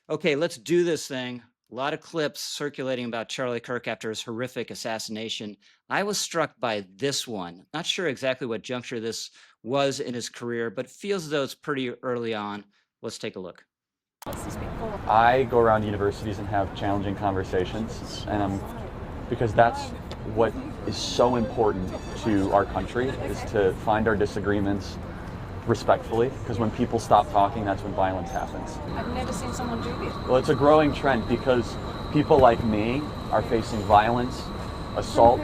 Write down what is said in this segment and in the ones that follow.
Okay, let's do this thing. A lot of clips circulating about Charlie Kirk after his horrific assassination. I was struck by this one. Not sure exactly what juncture this was in his career, but feels as though it's pretty early on. Let's take a look. I go around universities and have challenging conversations, and because that's what is so important to our country is to find our disagreements respectfully. Because when people stop talking, that's when violence happens. I've never seen someone do this. Well, it's a growing trend because people like me are facing violence, assault,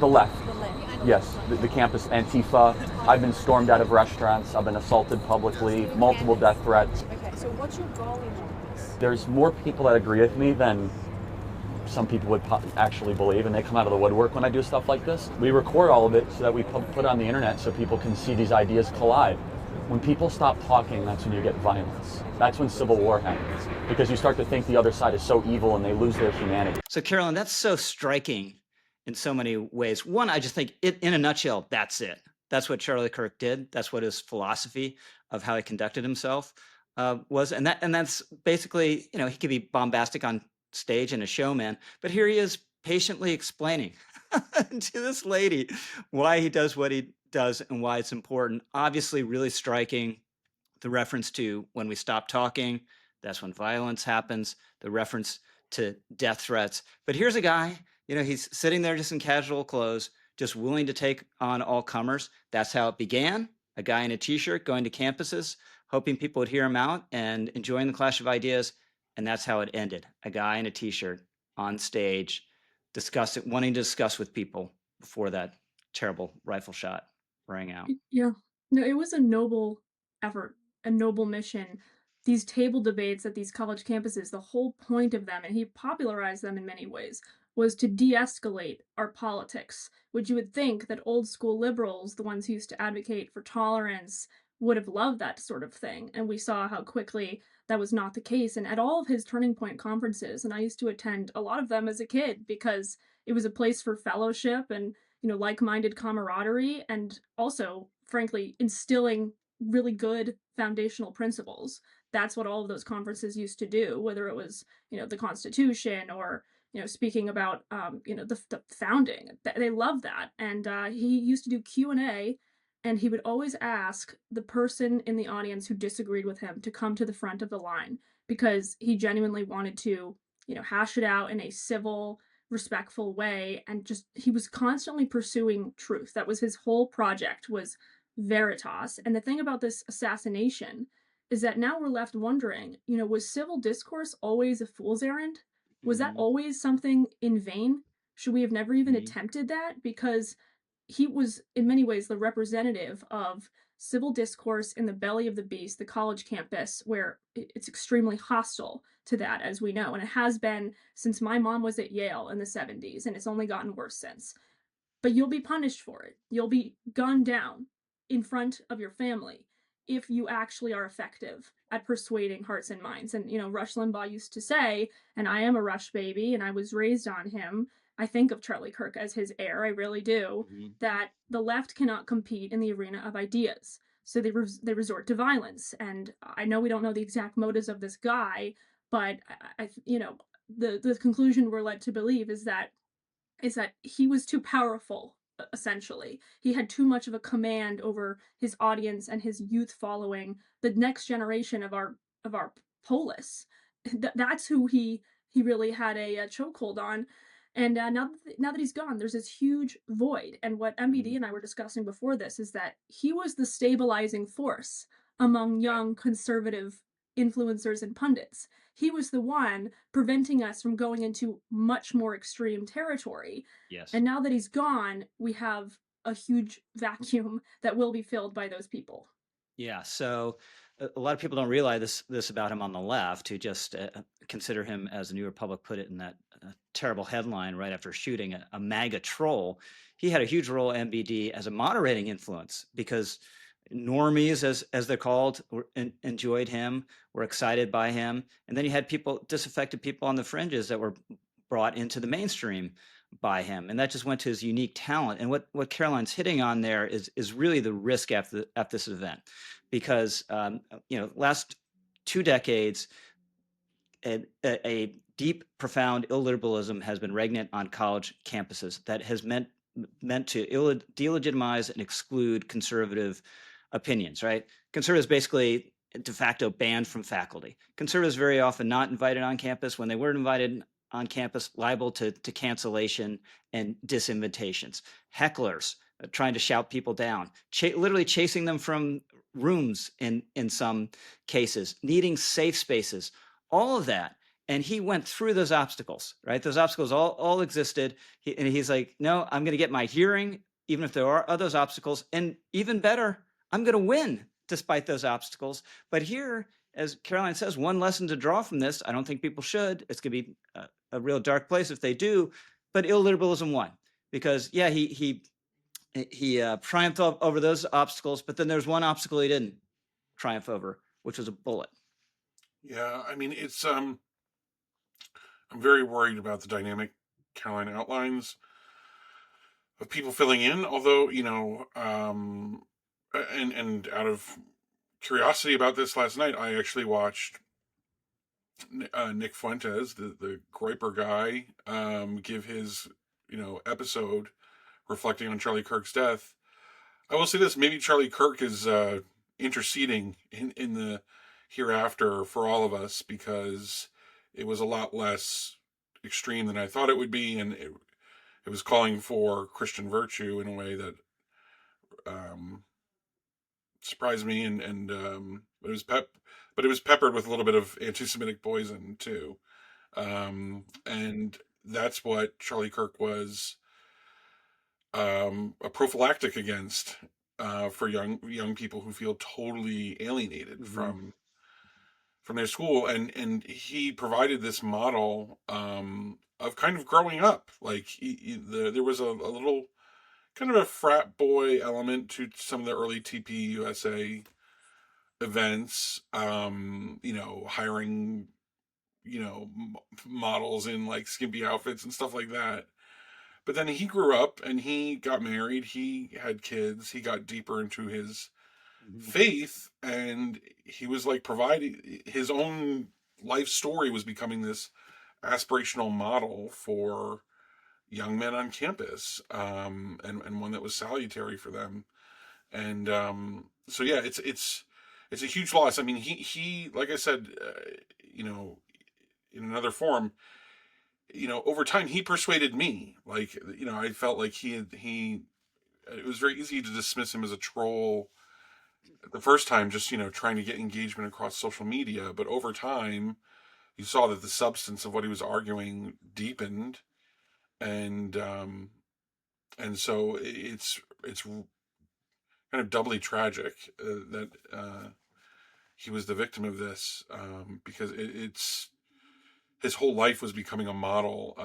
the left. The left. Yes, the campus Antifa. I've been stormed out of restaurants. I've been assaulted publicly, multiple death threats. Okay, so what's your goal in all this? There's more people that agree with me than some people would actually believe, and they come out of the woodwork when I do stuff like this. We record all of it so that we put it on the internet so people can see these ideas collide. When people stop talking, that's when you get violence. That's when civil war happens, because you start to think the other side is so evil and they lose their humanity. So, Carolyn, that's so striking in so many ways. One, I just think it, in a nutshell, that's it. That's what Charlie Kirk did. That's what his philosophy of how he conducted himself was, and that's basically, he could be bombastic on stage and a showman, but here he is patiently explaining to this lady why he does what he does and why it's important. Obviously, really striking. The reference to when we stop talking, that's when violence happens. The reference to death threats. But here's a guy, he's sitting there just in casual clothes, just willing to take on all comers. That's how it began. A guy in a t-shirt going to campuses, hoping people would hear him out and enjoying the clash of ideas. And that's how it ended. A guy in a t-shirt on stage, wanting to discuss with people before that terrible rifle shot rang out. Yeah. No, it was a noble effort, a noble mission. These table debates at these college campuses, the whole point of them, and he popularized them in many ways, was to de-escalate our politics, which you would think that old school liberals, the ones who used to advocate for tolerance, would have loved that sort of thing. And we saw how quickly that was not the case. And at all of his Turning Point conferences, and I used to attend a lot of them as a kid because it was a place for fellowship and like-minded camaraderie, and also, frankly, instilling really good foundational principles. That's what all of those conferences used to do, whether it was, the Constitution or, speaking about, the founding. They love that. And he used to do Q&A, and he would always ask the person in the audience who disagreed with him to come to the front of the line because he genuinely wanted to, hash it out in a civil, respectful way, and just he was constantly pursuing truth. That was his whole project, was veritas. And the thing about this assassination is that now we're left wondering, was civil discourse always a fool's errand? Was that Mhm, always something in vain? Should we have never even mhm. attempted that? Because he was in many ways the representative of civil discourse in the belly of the beast, the college campus, where it's extremely hostile to that, as we know. And it has been since my mom was at Yale in the 70s, and it's only gotten worse since. But you'll be punished for it. You'll be gunned down in front of your family if you actually are effective at persuading hearts and minds. And, Rush Limbaugh used to say, and I am a Rush baby, and I was raised on him. I think of Charlie Kirk as his heir, I really do, Mhm. that the left cannot compete in the arena of ideas. So they resort to violence. And I know we don't know the exact motives of this guy, but the conclusion we're led to believe is that he was too powerful, essentially. He had too much of a command over his audience and his youth following, the next generation of our polis. That's who he really had a chokehold on. And now that he's gone, there's this huge void. And what MBD Mhm. and I were discussing before this is that he was the stabilizing force among Right. young conservative influencers and pundits. He was the one preventing us from going into much more extreme territory. Yes. And now that he's gone, we have a huge vacuum that will be filled by those people. Yeah. So a lot of people don't realize this about him on the left, who just consider him, as the New Republic put it in that terrible headline right after shooting, a MAGA troll. He had a huge role at MBD as a moderating influence because normies, as they're called, enjoyed him, were excited by him, and then you had disaffected people on the fringes that were brought into the mainstream by him, and that just went to his unique talent. And what Caroline's hitting on there is really the risk at this event, because last 2 decades a deep, profound illiberalism has been regnant on college campuses that has meant to delegitimize and exclude conservative opinions. Right? Conservatives basically de facto banned from faculty. Conservatives very often not invited on campus. When they were invited on campus, liable to cancellation and disinvitations. Hecklers trying to shout people down, literally chasing them from rooms in some cases, needing safe spaces, all of that. And he went through those obstacles, right? Those obstacles all existed. And he's like, no, I'm going to get my hearing, even if there are other obstacles. And even better, I'm going to win despite those obstacles. But here, as Caroline says, one lesson to draw from this, I don't think people should. It's going to be a real dark place if they do. But illiberalism won because, yeah, he triumphed over those obstacles. But then there's one obstacle he didn't triumph over, which was a bullet. Yeah, I mean, I'm very worried about the dynamic Caroline outlines of people filling in, although, and out of curiosity about this last night, I actually watched Nick Fuentes, the Groyper guy, give his, episode reflecting on Charlie Kirk's death. I will say this, maybe Charlie Kirk is interceding in the hereafter for all of us, because it was a lot less extreme than I thought it would be, and it was calling for Christian virtue in a way that surprised me, and but it was peppered with a little bit of anti-Semitic poison too, and that's what Charlie Kirk was a prophylactic against, for young people who feel totally alienated from their school, and he provided this model of kind of growing up. Like there was a little kind of a frat boy element to some of the early TPUSA events, hiring, models in like skimpy outfits and stuff like that. But then he grew up and he got married, he had kids, he got deeper into his faith, and he was like providing his own life story was becoming this aspirational model for young men on campus, and one that was salutary for them. And so yeah, it's a huge loss. I mean, he like I said, in another forum, over time he persuaded me. Like, I felt like he it was very easy to dismiss him as a troll the first time, just trying to get engagement across social media. But over time, you saw that the substance of what he was arguing deepened, and so it's kind of doubly tragic that he was the victim of this, because it's his whole life was becoming a model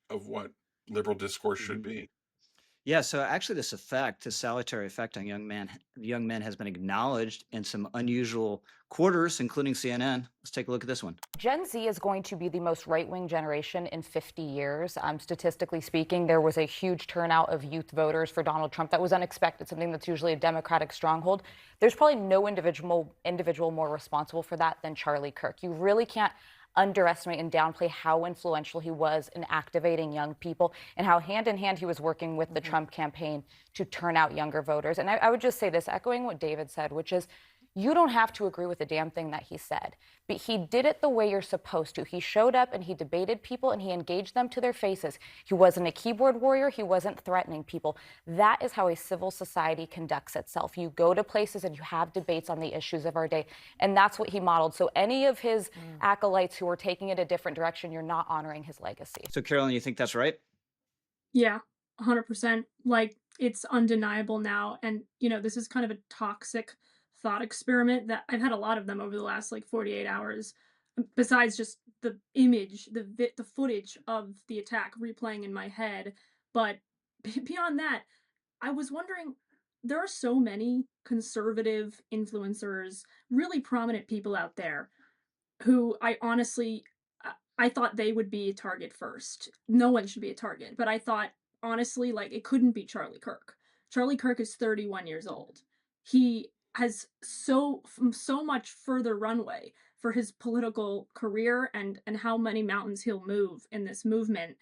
of what liberal discourse should be. Yeah, so actually this salutary effect on young men has been acknowledged in some unusual quarters, including CNN. Let's take a look at this one. Gen Z is going to be the most right-wing generation in 50 years. Statistically speaking, there was a huge turnout of youth voters for Donald Trump. That was unexpected, something that's usually a Democratic stronghold. There's probably no individual more responsible for that than Charlie Kirk. You really can't underestimate and downplay how influential he was in activating young people, and how hand in hand he was working with the Trump campaign to turn out younger voters. And I would just say this, echoing what David said, which is, you don't have to agree with the damn thing that he said, but he did it the way you're supposed to. He showed up and he debated people and he engaged them to their faces. He wasn't a keyboard warrior. He wasn't threatening people. That is how a civil society conducts itself. You go to places and you have debates on the issues of our day. And that's what he modeled. So any of his acolytes who are taking it a different direction, you're not honoring his legacy. So Carolyn, you think that's right? Yeah, 100%. Like, it's undeniable now. And, this is kind of a toxic thought experiment that I've had a lot of them over the last 48 hours, besides just the image, the footage of the attack replaying in my head. But beyond that, I was wondering, there are so many conservative influencers, really prominent people out there who I honestly, I thought they would be a target first. No one should be a target, but I thought, honestly, it couldn't be Charlie Kirk. Charlie Kirk is 31 years old. He has so much further runway for his political career and how many mountains he'll move in this movement.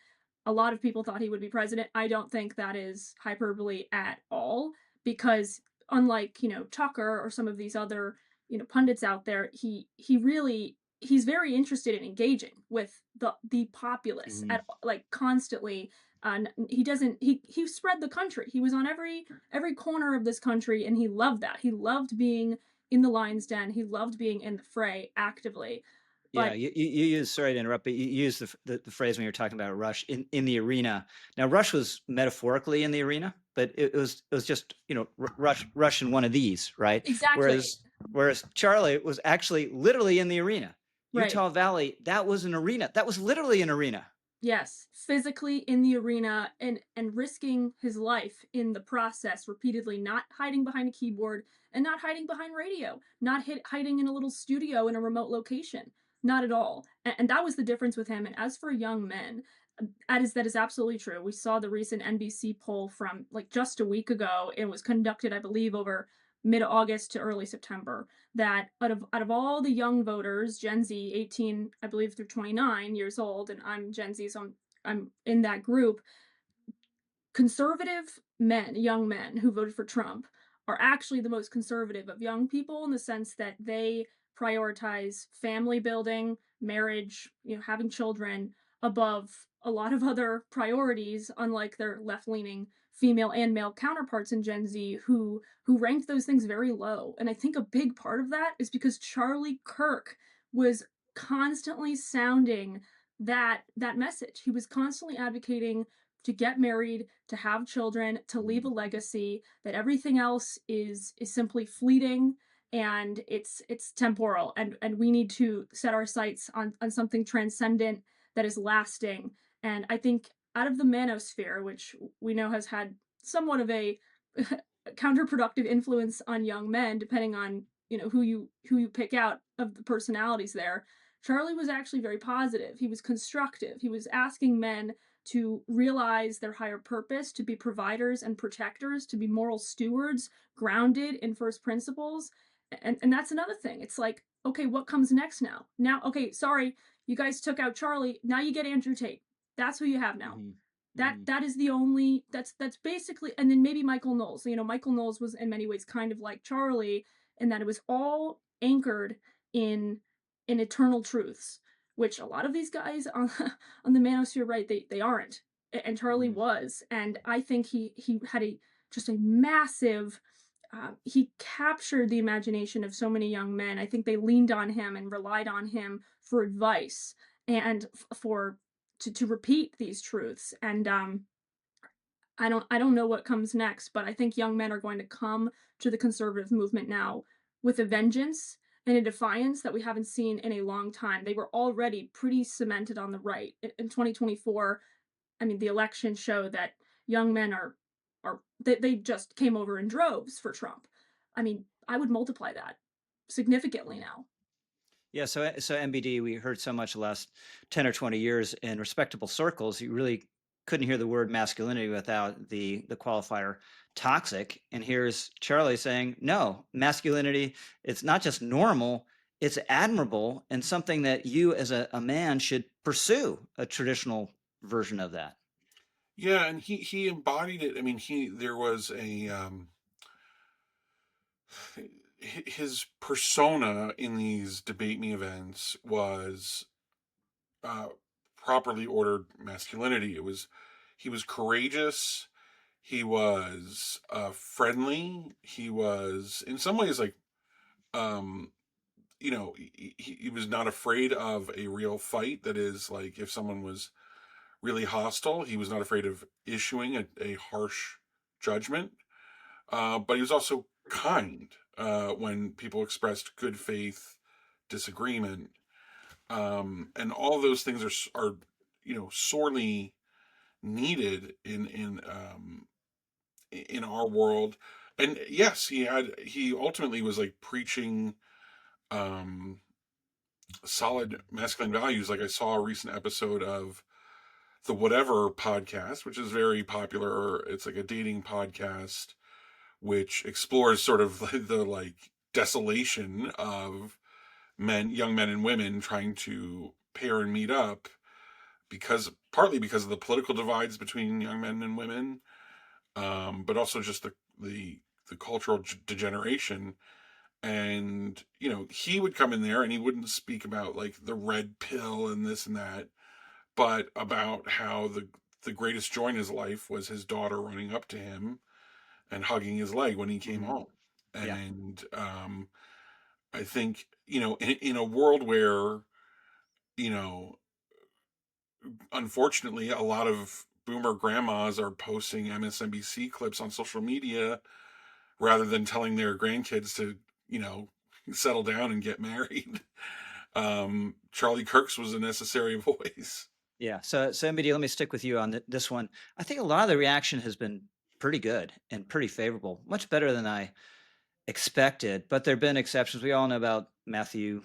A lot of people thought he would be president. I don't think that is hyperbole at all, because unlike, Tucker or some of these other, pundits out there, he's very interested in engaging with the populace Mhm. at like constantly. He doesn't he spread the country. He was on every corner of this country, and he loved that. He loved being in the lion's den. He loved being in the fray actively. Yeah, But you use, sorry to interrupt, but you used the phrase when you were talking about Rush in the arena. Now, Rush was metaphorically in the arena, but it was just, Rush in one of these, right? exactly. Whereas Charlie was actually literally in the arena. Right. Utah Valley, that was an arena. That was literally an arena. Yes, physically in the arena and risking his life in the process repeatedly, not hiding behind a keyboard and not hiding behind radio, not hiding in a little studio in a remote location, not at all. And that was the difference with him. And as for young men, that is absolutely true. We saw the recent NBC poll from like just a week ago. It was conducted, I believe, over mid-August to early September, that out of all the young voters, Gen Z, 18, I believe, through 29 years old, and I'm Gen Z, so I'm in that group, conservative men, young men who voted for Trump, are actually the most conservative of young people, in the sense that they prioritize family building, marriage, having children above a lot of other priorities, unlike their left-leaning female and male counterparts in Gen Z who ranked those things very low. And I think a big part of that is because Charlie Kirk was constantly sounding that message. He was constantly advocating to get married, to have children, to leave a legacy, that everything else is simply fleeting, and it's temporal, and we need to set our sights on something transcendent that is lasting. And I think out of the manosphere, which we know has had somewhat of a counterproductive influence on young men, depending on who you pick out of the personalities there, Charlie was actually very positive. He was constructive. He was asking men to realize their higher purpose, to be providers and protectors, to be moral stewards, grounded in first principles. And that's another thing. It's like, okay, what comes next now? Now, okay, sorry, you guys took out Charlie. Now you get Andrew Tate. That's who you have now. Mhm. That Mhm. that is the only that's basically. And then maybe Michael Knowles. Michael Knowles was in many ways kind of like Charlie, in that it was all anchored in eternal truths, which a lot of these guys on on the manosphere, right, they aren't. And Charlie Mhm. was. And I think he had just a massive, he captured the imagination of so many young men. I think they leaned on him and relied on him for advice, and for to repeat these truths. And I don't know what comes next, but I think young men are going to come to the conservative movement now with a vengeance and a defiance that we haven't seen in a long time. They were already pretty cemented on the right. In 2024, I mean, the election showed that young men they just came over in droves for Trump. I mean, I would multiply that significantly now. Yeah, so MBD, we heard so much the last 10 or 20 years in respectable circles. You really couldn't hear the word masculinity without the qualifier toxic. And here's Charlie saying, no, masculinity, it's not just normal, it's admirable, and something that you as a man should pursue, a traditional version of that. Yeah, and he embodied it. I mean, he there was a his persona in these debate me events was uh, properly ordered masculinity. He was courageous. He was friendly. He was in some ways like um, he was not afraid of a real fight. That is, like, if someone was really hostile, he was not afraid of issuing a harsh judgment. But he was also kind when people expressed good faith disagreement. And all those things are sorely needed in our world. And yes, he ultimately was like preaching um, solid masculine values. Like, I saw a recent episode of the Whatever podcast, which is very popular. It's like a dating podcast which explores sort of the like desolation of young men and women trying to pair and meet up partly because of the political divides between young men and women, but also just the cultural degeneration. And he would come in there and he wouldn't speak about like the red pill and this and that, but about how the greatest joy in his life was his daughter running up to him and hugging his leg when he came Mhm. home. Yeah. And I think in a world where you know unfortunately a lot of boomer grandmas are posting MSNBC clips on social media rather than telling their grandkids to you know settle down and get married. Charlie Kirk's was a necessary voice. Yeah. So MBD, let me stick with you on this one. I think a lot of the reaction has been pretty good and pretty favorable, much better than I expected. But there have been exceptions. We all know about Matthew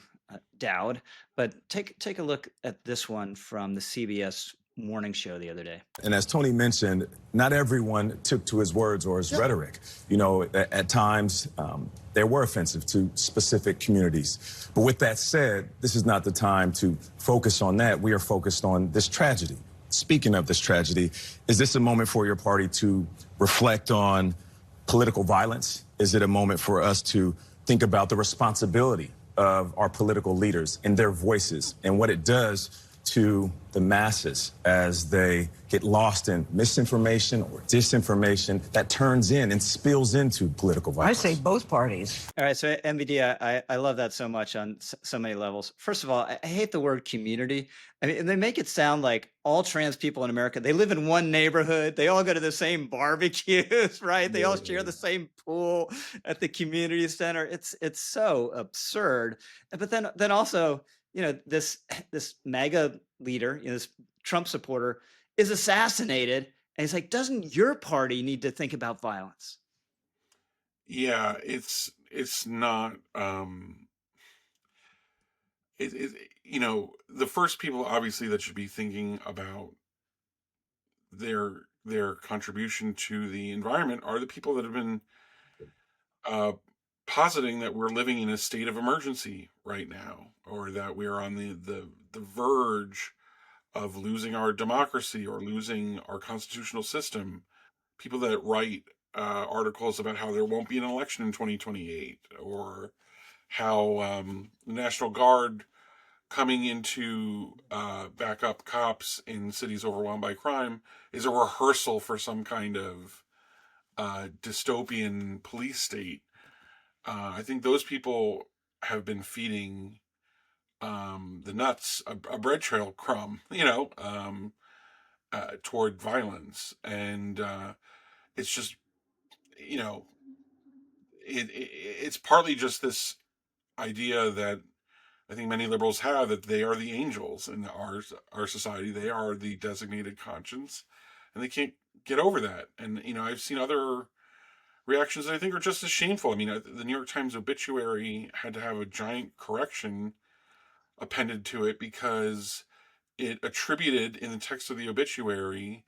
Dowd, but take a look at this one from the CBS morning show the other day. And as Tony mentioned, not everyone took to his words or his rhetoric. You know, at times they were offensive to specific communities. But with that said, this is not the time to focus on that. We are focused on this tragedy. Speaking of this tragedy, is this a moment for your party to reflect on political violence? Is it a moment for us to think about the responsibility of our political leaders and their voices and what it does to the masses as they get lost in misinformation or disinformation that turns in and spills into political violence? I say both parties. All right, so MBD, I love that so much on so many levels. First of all, I hate the word community. I mean, they make it sound like all trans people in America, they live in one neighborhood, they all go to the same barbecues, right? They all share the same pool at the community center. It's so absurd. But then also, this MAGA leader, this Trump supporter, is assassinated, and he's like, doesn't your party need to think about violence? Yeah, it's not the first people obviously that should be thinking about their contribution to the environment are the people that have been uh positing that we're living in a state of emergency right now, or that we're on the verge of losing our democracy or losing our constitutional system. People that write articles about how there won't be an election in 2028, or how the National Guard coming into back up cops in cities overwhelmed by crime is a rehearsal for some kind of dystopian police state. I think those people have been feeding the nuts a bread trail crumb, toward violence. And it's just, you know, it's partly just this idea that I think many liberals have, that they are the angels in our society. They are the designated conscience, and they can't get over that. And I've seen other reactions that I think are just as shameful. I mean, the New York Times obituary had to have a giant correction appended to it because it attributed in the text of the obituary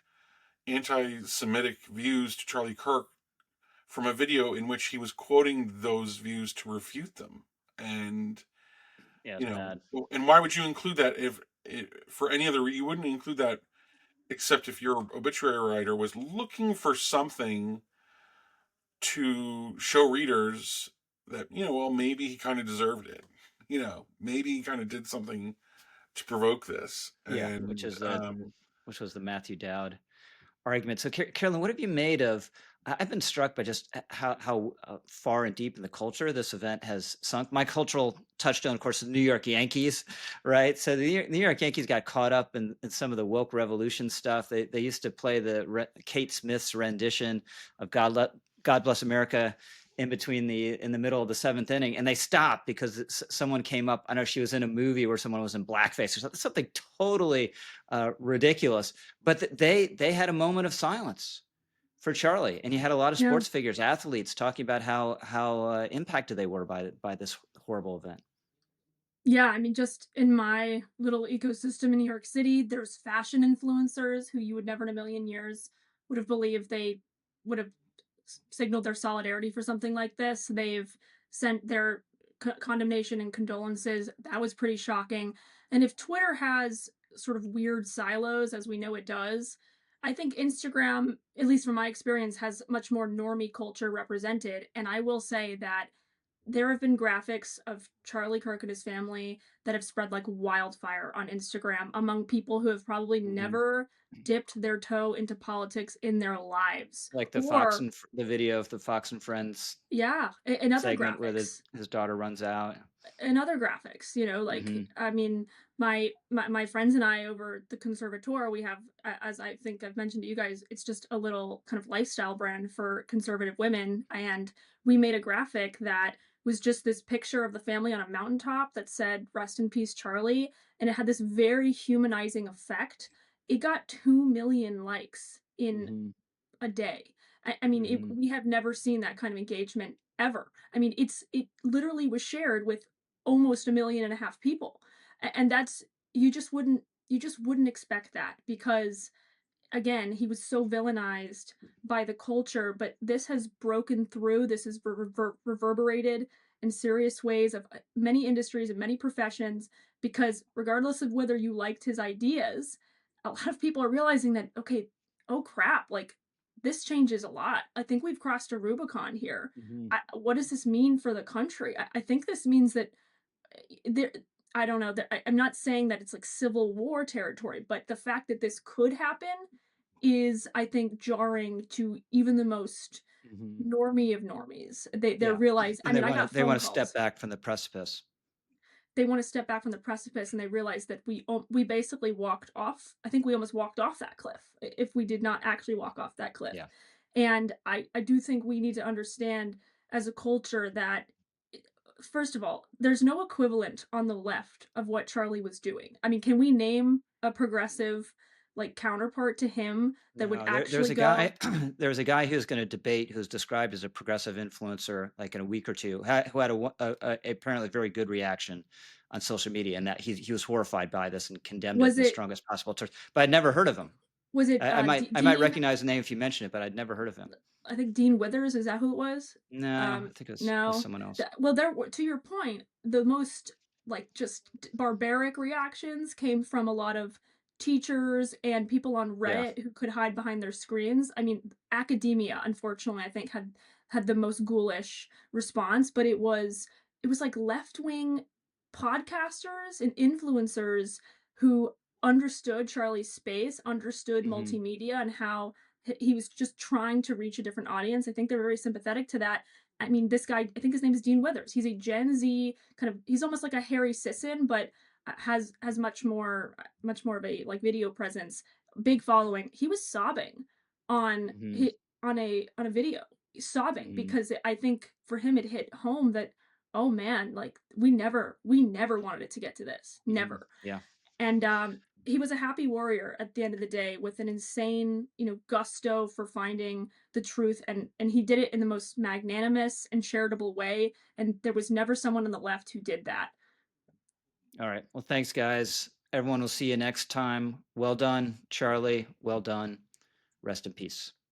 anti-Semitic views to Charlie Kirk from a video in which he was quoting those views to refute them. And Yeah, it's bad. and why would you include that for any other you wouldn't include that except if your obituary writer was looking for something to show readers that well, maybe he kind of deserved it. Maybe he kind of did something to provoke this. Yeah, And which was the Matthew Dowd argument. So, Carolyn, what have you made of? I've been struck by just how far and deep in the culture this event has sunk. My cultural touchstone, of course, is the New York Yankees, right? So the New York Yankees got caught up in some of the woke revolution stuff. They used to play Kate Smith's rendition of God Bless America in the middle of the seventh inning, and they stopped because someone came up. I know she was in a movie where someone was in blackface or something totally ridiculous, but they had a moment of silence for Charlie, and you had a lot of Yeah. sports figures, athletes talking about how impacted they were by this horrible event. Yeah, I mean, just in my little ecosystem in New York City, there's fashion influencers who you would never in a million years would have believed they would have signaled their solidarity for something like this. They've sent their condemnation and condolences. That was pretty shocking. And if Twitter has sort of weird silos, as we know it does, I think Instagram, at least from my experience, has much more normie culture represented. And I will say that there have been graphics of Charlie Kirk and his family that have spread like wildfire on Instagram among people who have probably Mhm. never dipped their toe into politics in their lives. Like Or, the video of the Fox and Friends yeah, and other segment where graphics. his daughter runs out. And other graphics, like, Mhm. I mean, my friends and I over the conservatoire, we have, as I think I've mentioned to you guys, it's just a little kind of lifestyle brand for conservative women, and we made a graphic that was just this picture of the family on a mountaintop that said "Rest in peace, Charlie," and it had this very humanizing effect. It got 2 million likes in Mhm. a day. I mean, Mhm. we have never seen that kind of engagement ever. I mean, it literally was shared with almost 1.5 million people, and that's you just wouldn't expect that because again, he was so villainized by the culture, but this has broken through. This has reverberated in serious ways of many industries and many professions because regardless of whether you liked his ideas, a lot of people are realizing that, okay, oh crap, like this changes a lot. I think we've crossed a Rubicon here. Mhm. What does this mean for the country? I think this means that there I don't know that I'm not saying that it's like civil war territory, but the fact that this could happen is, I think, jarring to even the most Mhm. normie of normies. They're Yeah. realize I And mean, I got they phone wanna step calls. back from the precipice. They want to step back from the precipice and they realize that we basically walked off. I think we almost walked off that cliff if we did not actually walk off that cliff. Yeah. And I do think we need to understand as a culture that first of all, there's no equivalent on the left of what Charlie was doing. I mean, can we name a progressive like counterpart to him that would No, there's actually a go, guy there's a guy who's gonna debate who's described as a progressive influencer, like, in a week or 2, who had a apparently very good reaction on social media, and that he was horrified by this and condemned it in was the it strongest possible terms, but I'd never heard of him. was it I might Dean? recognize the name if you mention it, but I'd never heard of him. I think Dean Withers, is that who it was? No, I think it was No. someone else. Well, to your point, the most like just barbaric reactions came from a lot of teachers and people on Yeah. Reddit who could hide behind their screens. I mean, academia, unfortunately, I think had the most ghoulish response, but it was like left-wing podcasters and influencers who understood Charlie's space, understood Mhm. multimedia and how he was just trying to reach a different audience. I think they're very sympathetic to that. I mean, this guy, I think his name is Dean Withers. He's a Gen Z kind of. He's almost like a Harry Sisson, but has much more of a like video presence, big following. He was sobbing on Mhm. he on a video, sobbing Mhm. because I think for him it hit home that oh man, like we never wanted it to get to this, Mhm. never. Yeah. And he was a happy warrior at the end of the day with an insane, gusto for finding the truth and he did it in the most magnanimous and charitable way and there was never someone on the left who did that. All right. Well, thanks, guys. Everyone will see you next time. Well done, Charlie. Well done. Rest in peace.